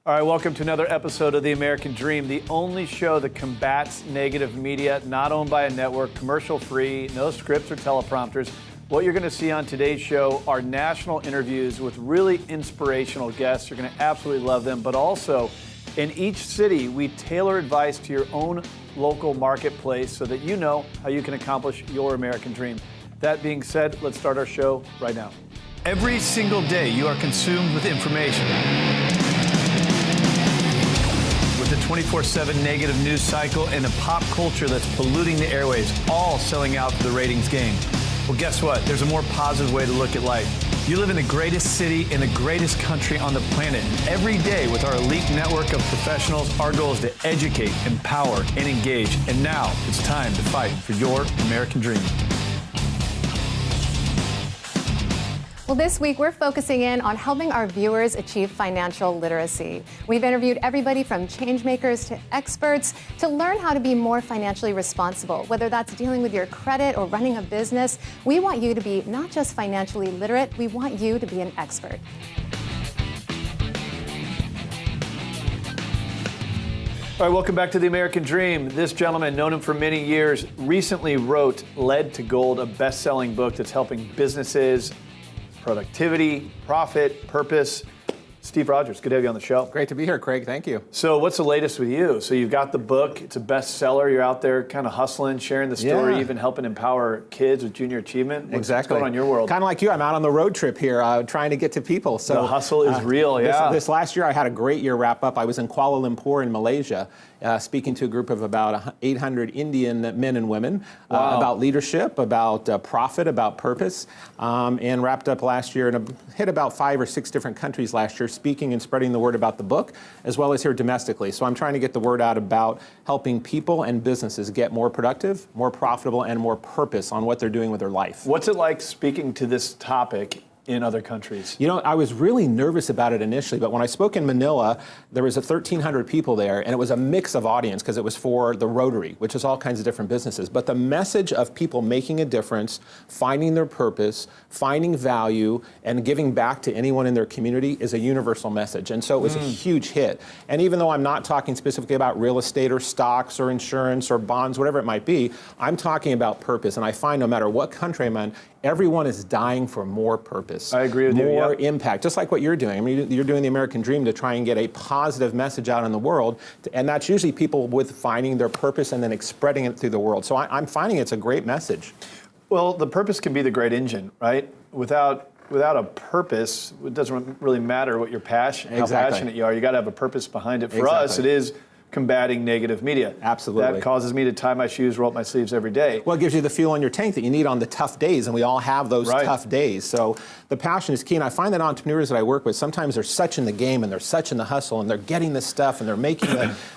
All right, welcome to another episode of The American Dream, the only show that combats negative media, not owned by a network, commercial-free, no scripts or teleprompters. What you're going to see on today's show are national interviews with really inspirational guests. You're going to absolutely love them, but also in each city, we tailor advice to your own local marketplace so that you know how you can accomplish your American dream. That being said, let's start our show right now. Every single day, you are consumed with information. With the 24/7 negative news cycle and a pop culture that's polluting the airwaves, all selling out for the ratings game. Well, guess what? There's a more positive way to look at life. You live in the greatest city in the greatest country on the planet. Every day with our elite network of professionals, our goal is to educate, empower, and engage. And now it's time to fight for your American dream. Well, this week we're focusing in on helping our viewers achieve financial literacy. We've interviewed everybody from change makers to experts to learn how to be more financially responsible, whether that's dealing with your credit or running a business. We want you to be not just financially literate, we want you to be an expert. All right, welcome back to The American Dream. This gentleman, known him for many years, recently wrote Led to Gold, a best-selling book that's helping businesses, productivity, profit, purpose. Steve Rodgers, good to have you on the show. Great to be here, Craig. Thank you. So what's the latest with you? So you've got the book. It's a bestseller. You're out there kind of hustling, sharing the story, even helping empower kids with junior achievement. What's going on in your world? Kind of like you. I'm out on the road trip here trying to get to people. So the hustle is real, This last year, I had a great year wrap up. I was in Kuala Lumpur in Malaysia, speaking to a group of about 800 Indian men and women about leadership, about profit, about purpose, and wrapped up last year and hit about 5 or 6 different countries last year, speaking and spreading the word about the book, as well as here domestically. So I'm trying to get the word out about helping people and businesses get more productive, more profitable, and more purpose on what they're doing with their life. What's it like speaking to this topic in other countries? You know, I was really nervous about it initially, but when I spoke in Manila, there was 1,300 people there, and it was a mix of audience because it was for the Rotary, which is all kinds of different businesses. But the message of people making a difference, finding their purpose, finding value, and giving back to anyone in their community is a universal message. And so it was a huge hit. And even though I'm not talking specifically about real estate or stocks or insurance or bonds, whatever it might be, I'm talking about purpose. And I find no matter what country I'm in, everyone is dying for more purpose. I agree with you. More impact, just like what you're doing. I mean, you're doing the American Dream to try and get a positive message out in the world, and that's usually people with finding their purpose and then spreading it through the world. So I'm finding it's a great message. Well, the purpose can be the great engine, right? Without a purpose, it doesn't really matter what your passion, how passionate you are. You got to have a purpose behind it. For us, it is combating negative media. Absolutely. That causes me to tie my shoes, roll up my sleeves every day. Well, it gives you the fuel in your tank that you need on the tough days, and we all have those tough days. So the passion is key, and I find that entrepreneurs that I work with, sometimes they're such in the game, and they're such in the hustle, and they're getting this stuff, and they're making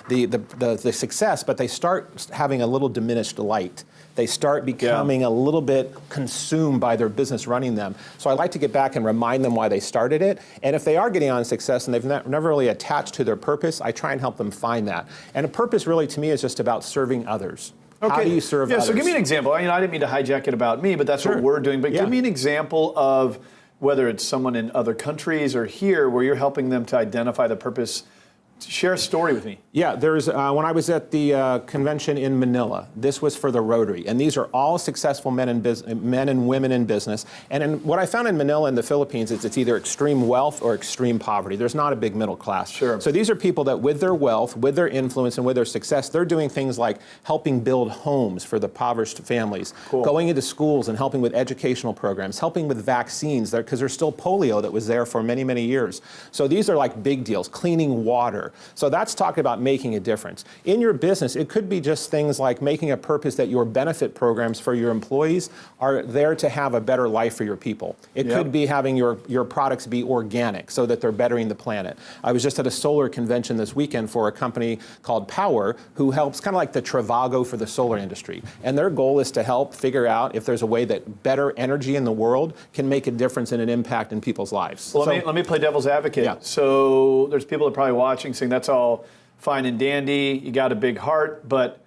the success, but they start having a little diminished light. They start becoming a little bit consumed by their business running them. So I like to get back and remind them why they started it. And if they are getting on success and they've never really attached to their purpose, I try and help them find that. And a purpose really to me is just about serving others. Okay. How do you serve others? So give me an example. I didn't mean to hijack it about me, but that's what we're doing. But give me an example of whether it's someone in other countries or here where you're helping them to identify the purpose. Share a story with me. Yeah, there's when I was at the convention in Manila, this was for the Rotary, and these are all successful men and women in business. And what I found in Manila in the Philippines is it's either extreme wealth or extreme poverty. There's not a big middle class. Sure. So these are people that with their wealth, with their influence, and with their success, they're doing things like helping build homes for the impoverished families, going into schools and helping with educational programs, helping with vaccines, because there's still polio that was there for many, many years. So these are like big deals, cleaning water. So that's talking about making a difference. In your business, it could be just things like making a purpose that your benefit programs for your employees are there to have a better life for your people. It could be having your products be organic so that they're bettering the planet. I was just at a solar convention this weekend for a company called Power who helps kind of like the Trivago for the solar industry. And their goal is to help figure out if there's a way that better energy in the world can make a difference and an impact in people's lives. Well, let me play devil's advocate. Yeah. So there's people that are probably watching saying that's all fine and dandy, you got a big heart, but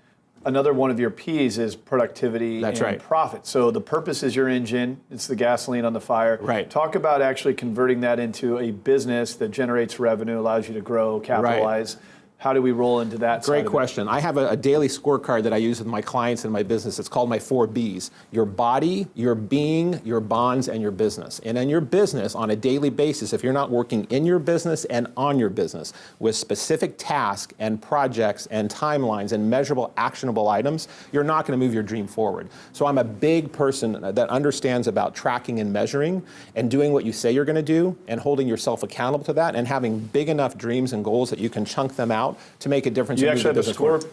another one of your P's is productivity and profit. So the purpose is your engine. It's the gasoline on the fire. Right. Talk about actually converting that into a business that generates revenue, allows you to grow, capitalize. Right. How do we roll into that? Great question. I have a daily scorecard that I use with my clients in my business. It's called my 4 Bs. Your body, your being, your bonds, and your business. And in your business, on a daily basis, if you're not working in your business and on your business with specific tasks and projects and timelines and measurable, actionable items, you're not going to move your dream forward. So I'm a big person that understands about tracking and measuring and doing what you say you're going to do and holding yourself accountable to that and having big enough dreams and goals that you can chunk them out to make a difference. You actually have a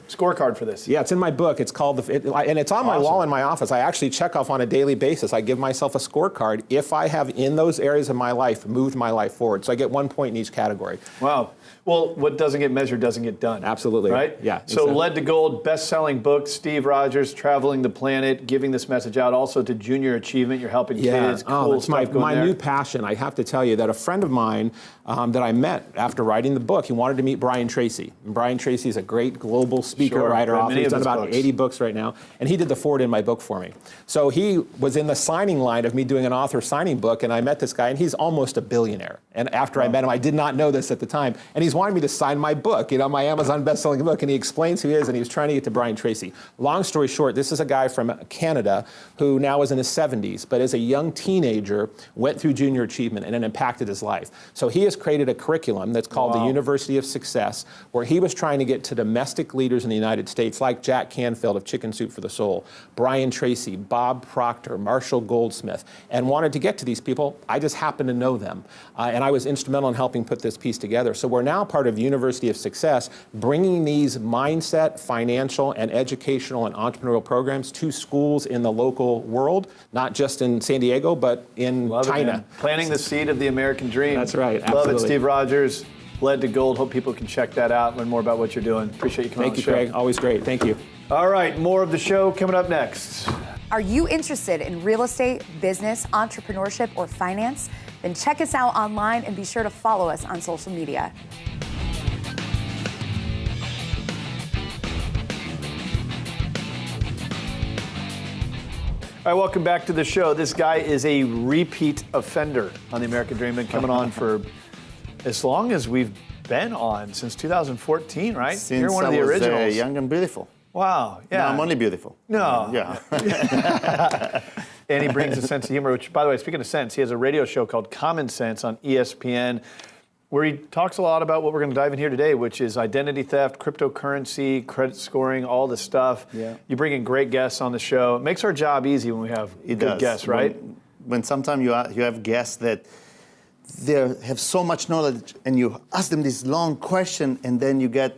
scorecard for this. Yeah, it's in my book. It's called and it's on my wall in my office. I actually check off on a daily basis. I give myself a scorecard if I have in those areas of my life moved my life forward. So I get 1 point in each category. Wow. Well, what doesn't get measured doesn't get done. Absolutely. Right? Yeah. So exactly. Led to Gold, best-selling book, Steve Rodgers, traveling the planet, giving this message out also to Junior Achievement. You're helping kids. Cool it's my new passion. I have to tell you that a friend of mine that I met after writing the book, he wanted to meet Brian Tracy. And Brian Tracy is a great global speaker, writer, author. He's done about 80 books right now. And he did the forward in my book for me. So he was in the signing line of me doing an author signing book, and I met this guy, and he's almost a billionaire. And after I met him, I did not know this at the time, and he's wanted me to sign my book, my Amazon best-selling book, and he explains who he is, and he was trying to get to Brian Tracy. Long story short, this is a guy from Canada who now is in his 70s, but as a young teenager, went through Junior Achievement, and it impacted his life. So he has created a curriculum that's called the University of Success, where he was trying to get to domestic leaders in the United States, like Jack Canfield of Chicken Soup for the Soul, Brian Tracy, Bob Proctor, Marshall Goldsmith, and wanted to get to these people. I just happened to know them, and I was instrumental in helping put this piece together. So we're now part of the University of Success, bringing these mindset, financial, and educational and entrepreneurial programs to schools in the local world, not just in San Diego, but in China. Planting the seed of the American dream. That's right. Love Absolutely. it, Steve Rodgers. Led to Gold. Hope people can check that out, learn more about what you're doing. Appreciate you coming on the show. Thank you, Craig. Always great. Thank you. All right, more of the show coming up next. Are you interested in real estate, business, entrepreneurship, or finance? Then check us out online and be sure to follow us on social media. All right, welcome back to the show. This guy is a repeat offender on the American Dream. Been coming on for as long as we've been on, since 2014, right? Since You're one of the originals. I was young and beautiful. Wow, yeah. No, I'm only beautiful. No. Yeah. And he brings a sense of humor, which, by the way, speaking of sense, he has a radio show called Common Sense on ESPN, where he talks a lot about what we're going to dive in here today, which is identity theft, cryptocurrency, credit scoring, all this stuff. Yeah. You bring in great guests on the show. It makes our job easy when we have good guests, right? When sometimes you have guests that they have so much knowledge, and you ask them this long question, and then you get,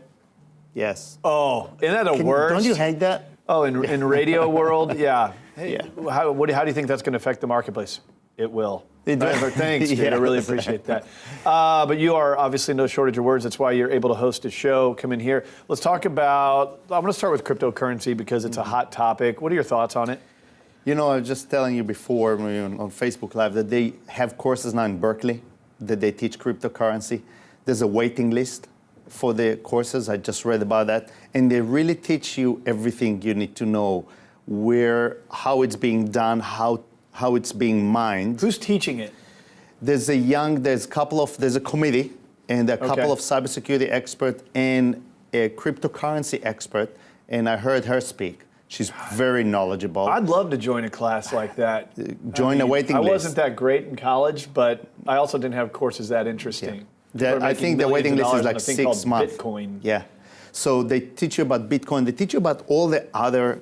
yes. Oh, isn't that the worst? Don't you hate that? Oh, in radio world, yeah. Hey, Yeah. how do you think that's going to affect the marketplace? It will. Thanks, dude. Yeah. I really appreciate that. But you are obviously no shortage of words. That's why you're able to host a show. Come in here. Let's talk about, I'm going to start with cryptocurrency because it's a hot topic. What are your thoughts on it? I was just telling you before on Facebook Live that they have courses now in Berkeley that they teach cryptocurrency. There's a waiting list for the courses. I just read about that. And they really teach you everything you need to know, how it's being done, how it's being mined. Who's teaching it? There's a committee and a couple of cybersecurity experts and a cryptocurrency expert, and I heard her speak. She's very knowledgeable. I'd love to join a class like that. Join a waiting list. I wasn't that great in college, but I also didn't have courses that interesting. Yeah. I think the waiting list is like 6 months. Bitcoin. Yeah. So they teach you about Bitcoin. They teach you about all the other.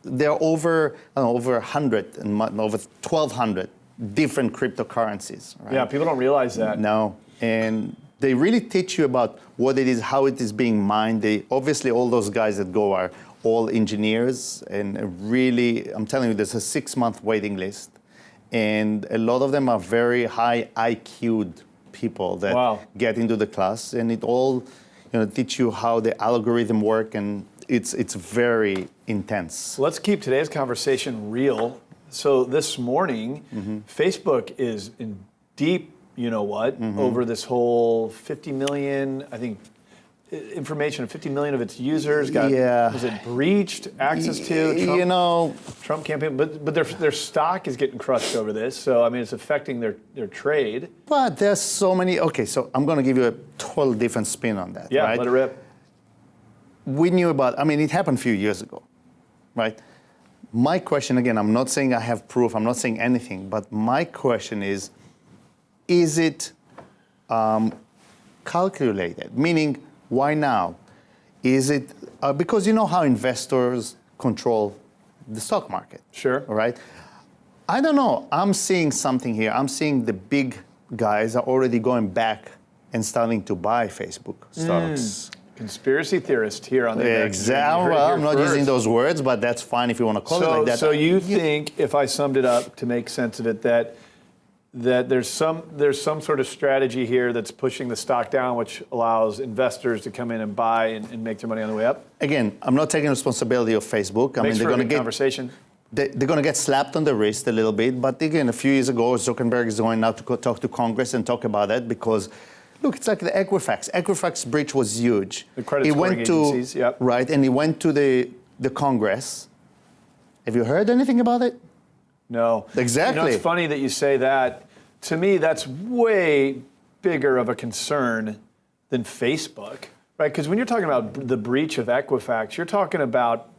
There are over 100 and over 1,200 different cryptocurrencies. Right? Yeah, people don't realize that. No, and they really teach you about what it is, how it is being mined. Obviously all those guys that go are all engineers, and really, I'm telling you, there's a 6-month waiting list, and a lot of them are very high IQ'd people that get into the class, and it all, teach you how the algorithm work, and it's very intense. Let's keep today's conversation real. So this morning, Facebook is in deep, over this whole 50 million, I think information of 50 million of its users got, was it breached, access to Trump campaign, but their stock is getting crushed over this. So I mean, it's affecting their trade. But there's so many. Okay, so I'm going to give you a total different spin on that. Yeah, right? let it rip. We knew about. I mean, it happened a few years ago, right? My question again, I'm not saying I have proof. I'm not saying anything. But my question is it calculated? Meaning, why now? Is it because you know how investors control the stock market? Sure. All right. I don't know. I'm seeing something here. I'm seeing the big guys are already going back and starting to buy Facebook stocks. Conspiracy theorist here on the American Exactly. Dream. Well, I'm not first. using those words, but that's fine if you want to call it like that. So you think, if I summed it up to make sense of it, that there's some sort of strategy here that's pushing the stock down, which allows investors to come in and buy and make their money on the way up? Again, I'm not taking responsibility of Facebook. I mean, they're going to get conversation. They're going to get slapped on the wrist a little bit. But again, a few years ago, Zuckerberg is going now to go talk to Congress and talk about it because, look, it's like the Equifax. Equifax breach was huge. The credit scoring agencies, yep. Right, and he went to the Congress. Have you heard anything about it? No. Exactly. It's funny that you say that. To me, that's way bigger of a concern than Facebook, right? Because when you're talking about the breach of Equifax, you're talking about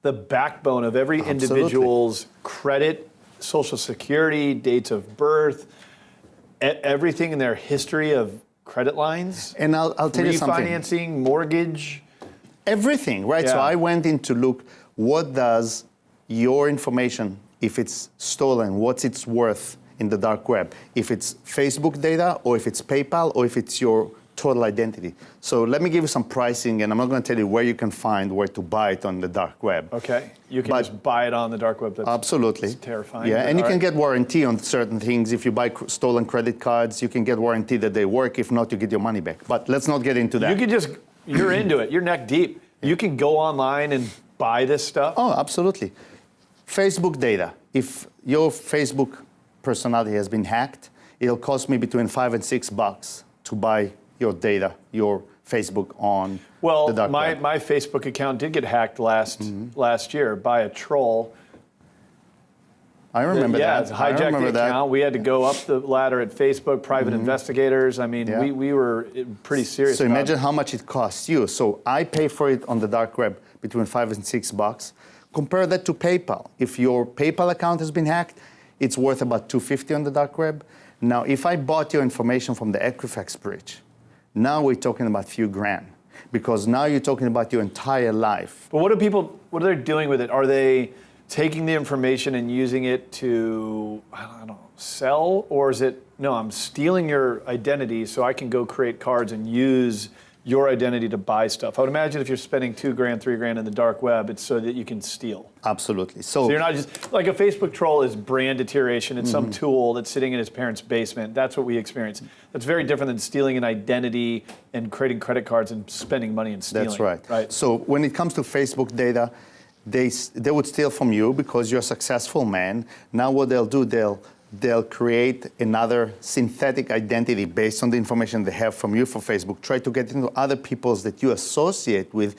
the backbone of every individual's credit, social security, dates of birth, everything in their history of credit lines. And I'll tell you something. Refinancing, mortgage. Everything, right? Yeah. So I went in to look, what does your information, if it's stolen, what's its worth in the dark web? If it's Facebook data, or if it's PayPal, or if it's your total identity. So let me give you some pricing, and I'm not going to tell you where you can find where to buy it on the dark web. Okay, you can just buy it on the dark web. Absolutely. That's terrifying. Yeah, and you can get warranty on certain things. If you buy stolen credit cards, you can get warranty that they work. If not, you get your money back. But let's not get into that. You can you're into it. You're neck deep. You can go online and buy this stuff. Oh, absolutely. Facebook data. If your Facebook personality has been hacked, it'll cost me between $5 and $6 to buy your data, your Facebook on the dark web. My Facebook account did get hacked last year by a troll. I remember that. Yeah, hijacked the account. We had to go up the ladder at Facebook, private investigators. I mean, we were pretty serious. So imagine how much it costs you. So I pay for it on the dark web between $5 and $6. Compare that to PayPal. If your PayPal account has been hacked, it's worth about $250 on the dark web. Now, if I bought your information from the Equifax breach, now we're talking about a few grand, because now you're talking about your entire life. But what are they doing with it? Are they taking the information and using it to, I don't know, sell? Or is it, no, I'm stealing your identity so I can go create cards and use your identity to buy stuff? I would imagine if you're spending $2,000, $3,000 in the dark web, it's so that you can steal. Absolutely. So you're not just, like a Facebook troll is brand deterioration. It's some tool that's sitting in his parents' basement. That's what we experience. That's very different than stealing an identity and creating credit cards and spending money and stealing. That's right. So when it comes to Facebook data, they would steal from you because you're a successful man. Now what they'll do, they'll create another synthetic identity based on the information they have from you for Facebook, try to get into other people's that you associate with,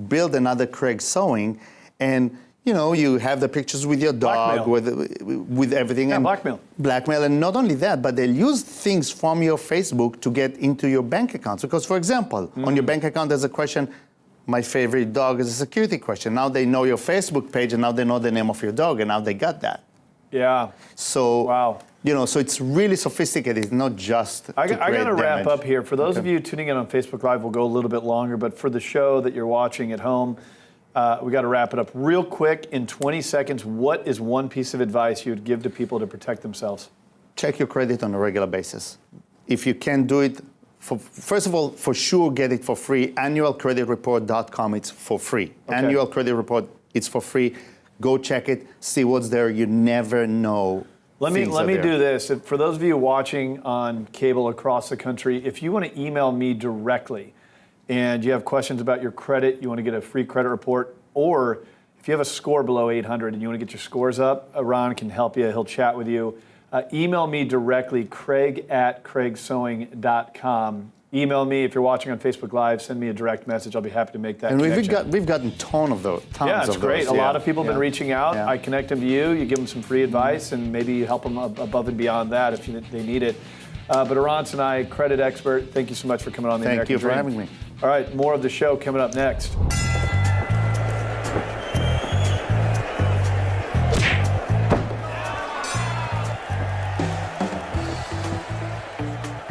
build another Craig Sewing, and you have the pictures with your dog, with everything. Yeah, and blackmail. And not only that, but they'll use things from your Facebook to get into your bank accounts. Because, for example, on your bank account, there's a question, my favorite dog, is a security question. Now they know your Facebook page, and now they know the name of your dog, and now they got that. Yeah. So, wow. So it's really sophisticated. It's not just I got to wrap up here. For those Okay. of you tuning in on Facebook Live, we'll go a little bit longer, but for the show that you're watching at home, we got to wrap it up real quick in 20 seconds. What is one piece of advice you would give to people to protect themselves? Check your credit on a regular basis. If you can do it, first of all, for sure, get it for free. Annualcreditreport.com, it's for free. Okay. Annual Credit Report, it's for free. Go check it, see what's there. You never know. Let me do this. For those of you watching on cable across the country, if you want to email me directly and you have questions about your credit, you want to get a free credit report, or if you have a score below 800 and you want to get your scores up, Eran can help you. He'll chat with you. Email me directly, craig@craigsewing.com, email me. If you're watching on Facebook Live, send me a direct message. I'll be happy to make that And connection. we've gotten tons of those. Yeah, it's great. Those, a lot of people have been reaching out. Yeah. I connect them to you. You give them some free advice, and maybe you help them above and beyond that if they need it. But Eran Sinai, credit expert, thank you so much for coming on the American Dream. Thank you for having me. All right, more of the show coming up next.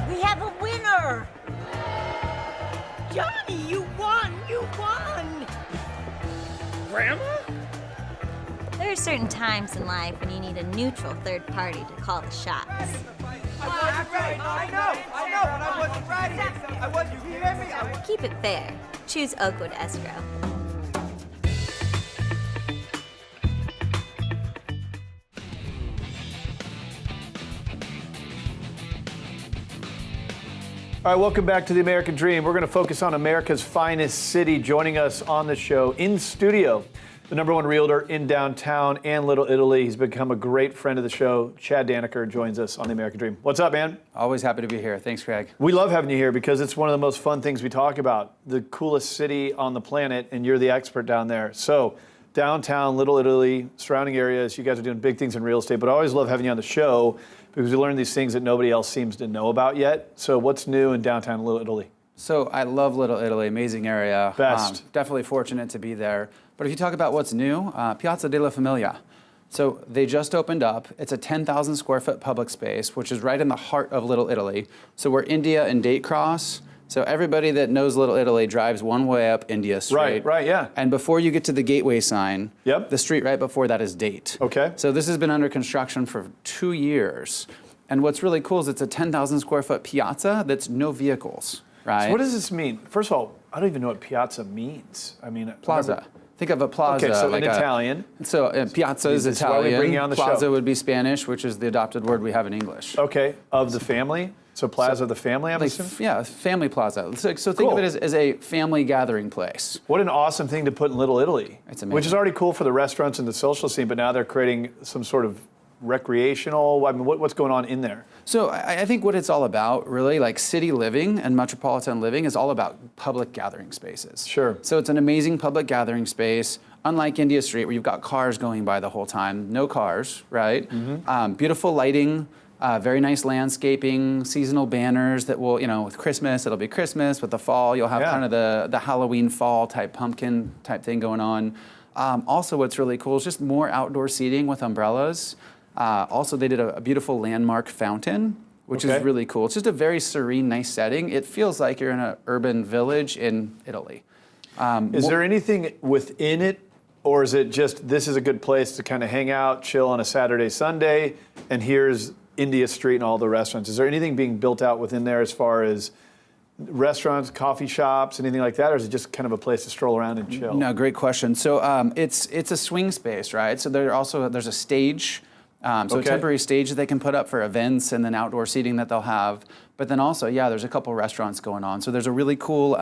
We have a winner! Johnny, you won! You won! Grandma? There are certain times in life when you need a neutral third party to call the shots. I wasn't right. I wasn't, you hear me? Keep it fair. Choose Oakwood Escrow. All right, welcome back to the American Dream. We're going to focus on America's finest city. Joining us on the show in studio, the #1 realtor in downtown and Little Italy. He's become a great friend of the show. Chad Dannecker joins us on the American Dream. What's up, man? Always happy to be here. Thanks, Craig. We love having you here because it's one of the most fun things we talk about. The coolest city on the planet, and you're the expert down there. So, downtown, Little Italy, surrounding areas, you guys are doing big things in real estate, but I always love having you on the show because we learn these things that nobody else seems to know about yet. So what's new in downtown Little Italy? So I love Little Italy, amazing area. Best. Definitely fortunate to be there. But if you talk about what's new, Piazza della Famiglia. So they just opened up. It's a 10,000 square foot public space, which is right in the heart of Little Italy. So we're India and Date Cross. So everybody that knows Little Italy drives one way up India Street. Right, yeah. And before you get to the Gateway sign, Yep. the street right before that is Date. Okay. So this has been under construction for 2 years. And what's really cool is it's a 10,000 square foot piazza that's no vehicles, right? So what does this mean? First of all, I don't even know what piazza means. I mean, Plaza. Think of a plaza. Okay, so like in Italian. So piazza is This is why we Italian. bring you on the plaza show. would be Spanish, which is the adopted word we have in English. Okay, of the family. So plaza of the family, I'm assuming? Yeah, family plaza. So think Cool. of it as a family gathering place. What an awesome thing to put in Little Italy. It's amazing. Which is already cool for the restaurants and the social scene, but now they're creating some sort of recreational, I mean, what's going on in there? So I think what it's all about, really, like city living and metropolitan living is all about public gathering spaces. Sure. So it's an amazing public gathering space, unlike India Street where you've got cars going by the whole time. No cars, right? Mm-hmm. Beautiful lighting, very nice landscaping, seasonal banners that will, with Christmas, it'll be Christmas. With the fall, you'll have kind of the Halloween fall type pumpkin type thing going on. Also, what's really cool is just more outdoor seating with umbrellas. Also, they did a beautiful landmark fountain, which is really cool. It's just a very serene, nice setting. It feels like you're in an urban village in Italy. Is there anything within it, or is it just this is a good place to kind of hang out, chill on a Saturday, Sunday, and here's India Street and all the restaurants? Is there anything being built out within there as far as restaurants, coffee shops, anything like that, or is it just kind of a place to stroll around and chill? No, great question. So it's a swing space, right? So there's a stage. So a temporary stage that they can put up for events and then outdoor seating that they'll have. But then also, there's a couple restaurants going on. So there's a really cool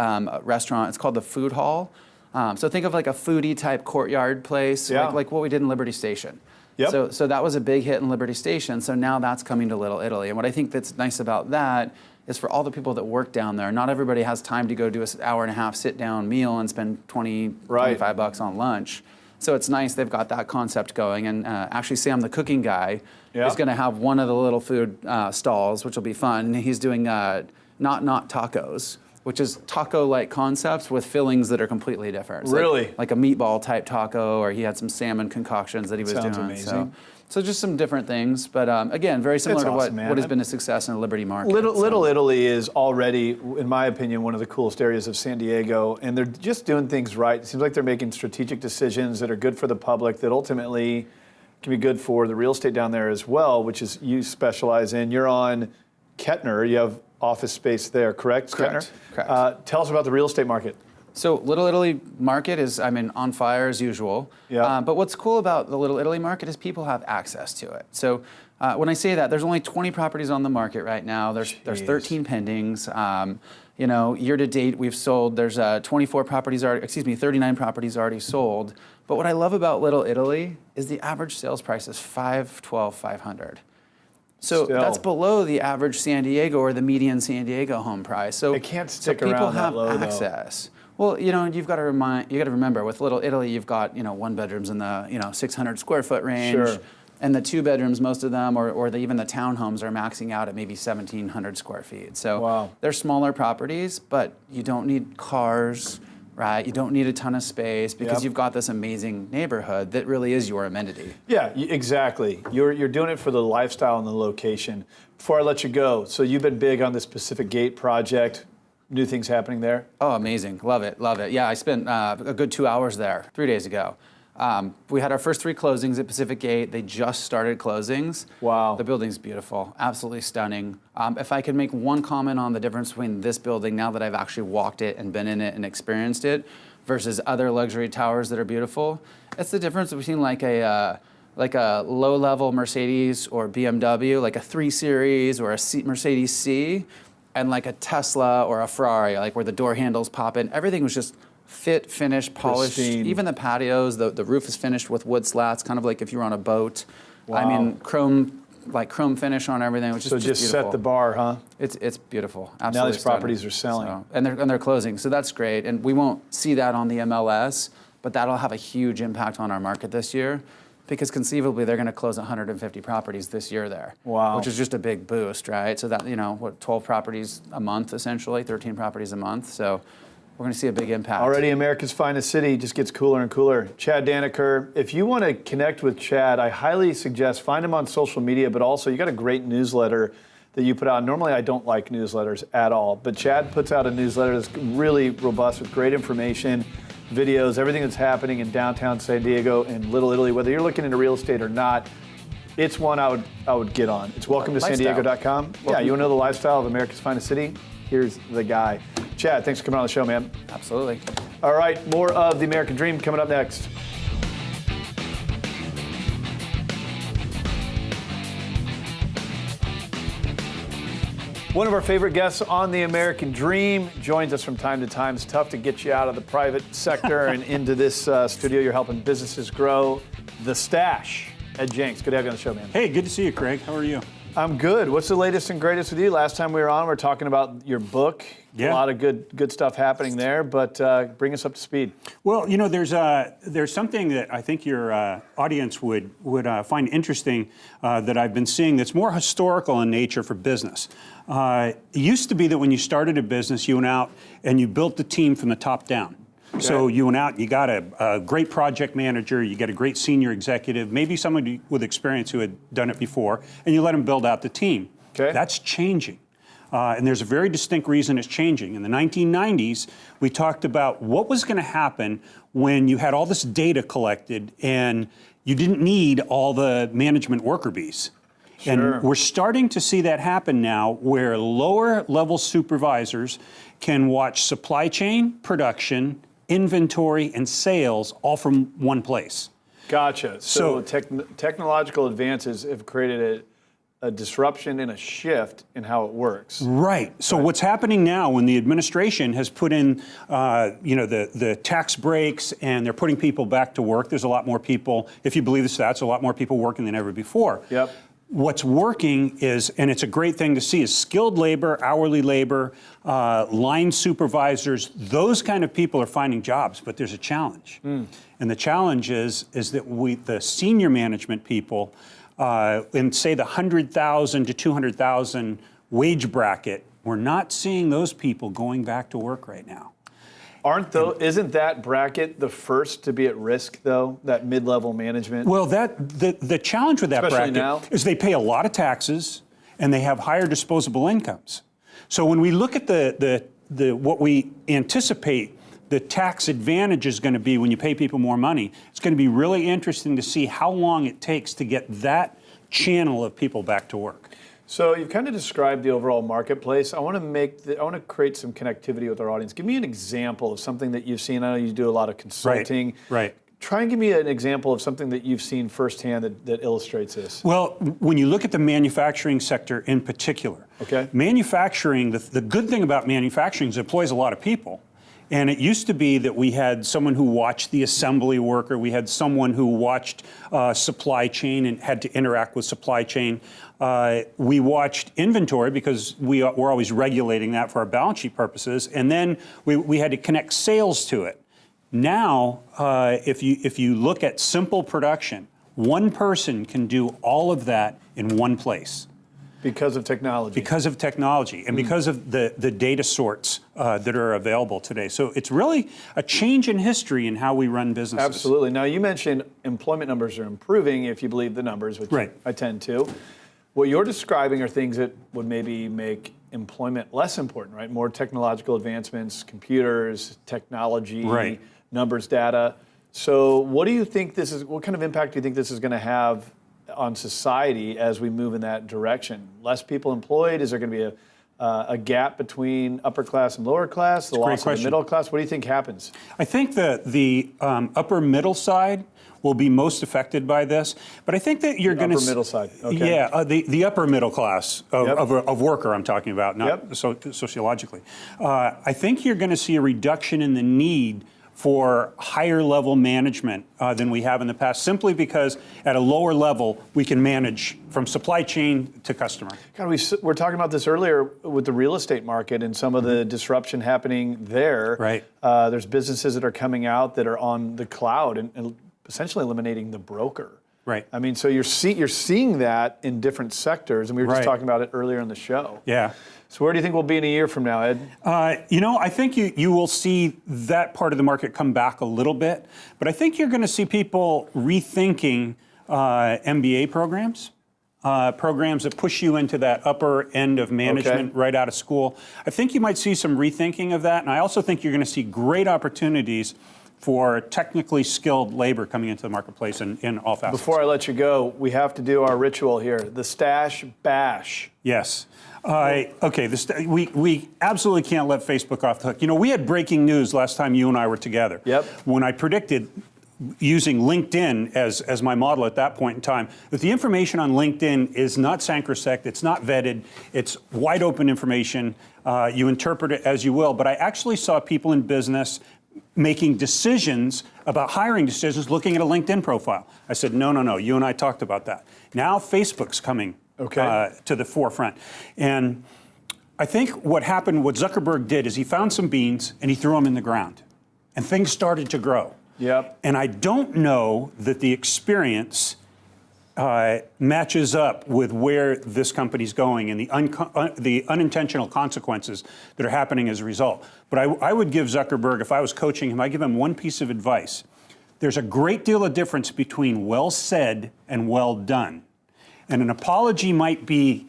restaurant. It's called the Food Hall. So think of like a foodie type courtyard place, like what we did in Liberty Station. Yep. So that was a big hit in Liberty Station. So now that's coming to Little Italy. And what I think that's nice about that is for all the people that work down there, not everybody has time to go do an hour and a half sit down meal and spend $25 on lunch. So it's nice they've got that concept going. And actually Sam, the cooking guy, is going to have one of the little food stalls, which will be fun. He's doing not tacos, which is taco-like concepts with fillings that are completely different. So Really? like a meatball type taco, or he had some salmon concoctions that he was Sounds doing. amazing. So just some different things, but again, very similar to awesome, man. what has been a success in the Liberty Market. Little Italy is already, in my opinion, one of the coolest areas of San Diego, and they're just doing things right. It seems like they're making strategic decisions that are good for the public, that ultimately can be good for the real estate down there as well, which is you specialize in. You're on Kettner. You have office space there, correct? Correct. Kettner? Correct. Tell us about the real estate market. So Little Italy market is, on fire as usual. Yeah. But what's cool about the Little Italy market is people have access to it. So when I say that, there's only 20 properties on the market right now. There's 13 pendings. Year to date, we've sold. There's 39 properties already sold. But what I love about Little Italy is the average sales price is $512,500. So Still. that's below the average San Diego or the median San Diego home price. So It can't stick so people around that have low, though. access. Well, you've got to remember with Little Italy, you've got, one bedrooms in the, 600 square foot range. Sure. And the 2 bedrooms, most of them, or even the townhomes are maxing out at maybe 1,700 square feet. So Wow. they're smaller properties, but you don't need cars, right? You don't need a ton of space because Yep. you've got this amazing neighborhood that really is your amenity. Yeah, exactly. You're doing it for the lifestyle and the location. Before I let you go, so you've been big on this Pacific Gate project. New things happening there? Oh, amazing. Love it. Love it. Yeah, I spent a good 2 hours there 3 days ago. We had our first 3 closings at Pacific Gate. They just started closings. Wow. The building's beautiful, absolutely stunning. If I could make one comment on the difference between this building, now that I've actually walked it and been in it and experienced it, versus other luxury towers that are beautiful, it's the difference between like a low-level Mercedes or BMW, like a 3 Series or a Mercedes C, and like a Tesla or a Ferrari, like where the door handles pop in. Everything was just fit, finished, polished. Pristine. Even the patios, the roof is finished with wood slats, kind of like if you were on a boat. Wow. I mean, chrome finish on everything, which is So just just beautiful. set the bar, huh? It's beautiful. Absolutely Now these stunning. properties are selling. So, and they're closing, so that's great. And we won't see that on the MLS, but that'll have a huge impact on our market this year, because conceivably they're going to close 150 properties this year there. Wow. Which is just a big boost, right? So that 12 properties a month essentially, 13 properties a month. So we're going to see a big impact. Already America's finest city just gets cooler and cooler. Chad Dannecker, if you want to connect with Chad, I highly suggest find him on social media, but also you got a great newsletter that you put out. Normally I don't like newsletters at all, but Chad puts out a newsletter that's really robust with great information, videos, everything that's happening in downtown San Diego and Little Italy, whether you're looking into real estate or not. It's one I would get on. It's welcome-to-san-diego.com. Yeah, you want to know the lifestyle of America's finest city? Here's the guy. Chad, thanks for coming on the show, man. Absolutely. All right, more of the American Dream coming up next. One of our favorite guests on the American Dream joins us from time to time. It's tough to get you out of the private sector and into this studio. You're helping businesses grow. The Stash at Jenks. Good to have you on the show, man. Hey, good to see you, Craig. How are you? I'm good. What's the latest and greatest with you? Last time we were on, we were talking about your book. Yeah. A lot of good stuff happening there, but bring us up to speed. Well, there's something that I think your audience would find interesting that I've been seeing that's more historical in nature for business. It used to be that when you started a business, you went out and you built the team from the top down. Okay. So you went out, you got a great project manager, you got a great senior executive, maybe someone with experience who had done it before, and you let them build out the team. Okay. That's changing. And there's a very distinct reason it's changing. In the 1990s, we talked about what was going to happen when you had all this data collected and you didn't need all the management worker bees. Sure. And we're starting to see that happen now, where lower level supervisors can watch supply chain, production, inventory, and sales all from one place. Gotcha. So technological advances have created a disruption and a shift in how it works. Right. So what's happening now, when the administration has put in, the tax breaks and they're putting people back to work, there's a lot more people, if you believe the stats, a lot more people working than ever before. Yep. What's working is, and it's a great thing to see, is skilled labor, hourly labor, line supervisors. Those kind of people are finding jobs, but there's a challenge. And the challenge is that the senior management people, in say the 100,000 to 200,000 wage bracket, we're not seeing those people going back to work right now. Isn't that bracket the first to be at risk, though? That mid-level management? Well, the challenge with that Especially bracket now? is they pay a lot of taxes and they have higher disposable incomes. So when we look at what we anticipate the tax advantage is going to be when you pay people more money, it's going to be really interesting to see how long it takes to get that channel of people back to work. So you've kind of described the overall marketplace. I want to create some connectivity with our audience. Give me an example of something that you've seen. I know you do a lot of consulting. Right. Try and give me an example of something that you've seen firsthand that illustrates this. Well, when you look at the manufacturing sector in particular, okay. Manufacturing, the good thing about manufacturing is it employs a lot of people. And it used to be that we had someone who watched the assembly worker, we had someone who watched supply chain and had to interact with supply chain. We watched inventory because we're always regulating that for our balance sheet purposes, and then we had to connect sales to it. Now, if you look at simple production, one person can do all of that in one place. Because of technology. Because of technology and because of the data sorts that are available today. So it's really a change in history in how we run businesses. Absolutely. Now, you mentioned employment numbers are improving if you believe the numbers, which I tend to. What you're describing are things that would maybe make employment less important, right? More technological advancements, computers, technology, numbers, data. So what do you think what kind of impact do you think this is going to have on society as we move in that direction? Less people employed? Is there going to be a gap between upper class and lower class? The loss of the middle class? What do you think happens? I think that the upper middle side will be most affected by this, but I think that you're going to upper middle side. Okay. Yeah, the upper middle class of worker I'm talking about, not sociologically. I think you're going to see a reduction in the need for higher level management than we have in the past, simply because at a lower level we can manage from supply chain to customer. God, we were talking about this earlier with the real estate market and some of the disruption happening there. Right. There's businesses that are coming out that are on the cloud and essentially eliminating the broker. Right. I mean, so you're seeing that in different sectors, and we were just talking about it earlier in the show. Yeah. So where do you think we'll be in a year from now, Ed? I think you will see that part of the market come back a little bit, but I think you're going to see people rethinking MBA programs, programs that push you into that upper end of management right out of school. I think you might see some rethinking of that, and I also think you're going to see great opportunities for technically skilled labor coming into the marketplace in all facets. Before I let you go, we have to do our ritual here, the stash bash. Yes. Okay, we absolutely can't let Facebook off the hook. You know, we had breaking news last time you and I were together. Yep. When I predicted, using LinkedIn as my model at that point in time, that the information on LinkedIn is not sacrosanct, it's not vetted, it's wide open information. You interpret it as you will, but I actually saw people in business making decisions about hiring decisions looking at a LinkedIn profile. I said, no, you and I talked about that. Now Facebook's coming to the forefront. And I think what Zuckerberg did is he found some beans and he threw them in the ground. And things started to grow. Yep. And I don't know that the experience matches up with where this company's going and the unintentional consequences that are happening as a result. But I would give Zuckerberg, if I was coaching him, I'd give him one piece of advice. There's a great deal of difference between well said and well done. And an apology might be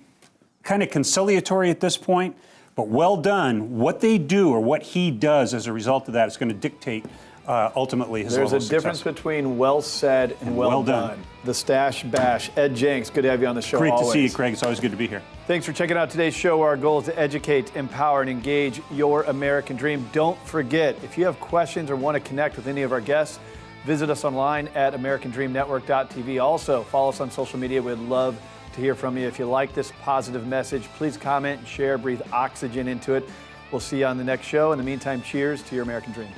kind of conciliatory at this point, but well done, what they do or what he does as a result of that is going to dictate ultimately his level of success. There's a difference between well said and well done. The Stash Bash. Ed Jenks, good to have you on the show. Great always. to see you, Craig. It's always good to be here. Thanks for checking out today's show. Our goal is to educate, empower, and engage your American dream. Don't forget, if you have questions or want to connect with any of our guests, visit us online at americandreamnetwork.tv. Also, follow us on social media. We'd love to hear from you. If you like this positive message, please comment, share, breathe oxygen into it. We'll see you on the next show. In the meantime, cheers to your American dream.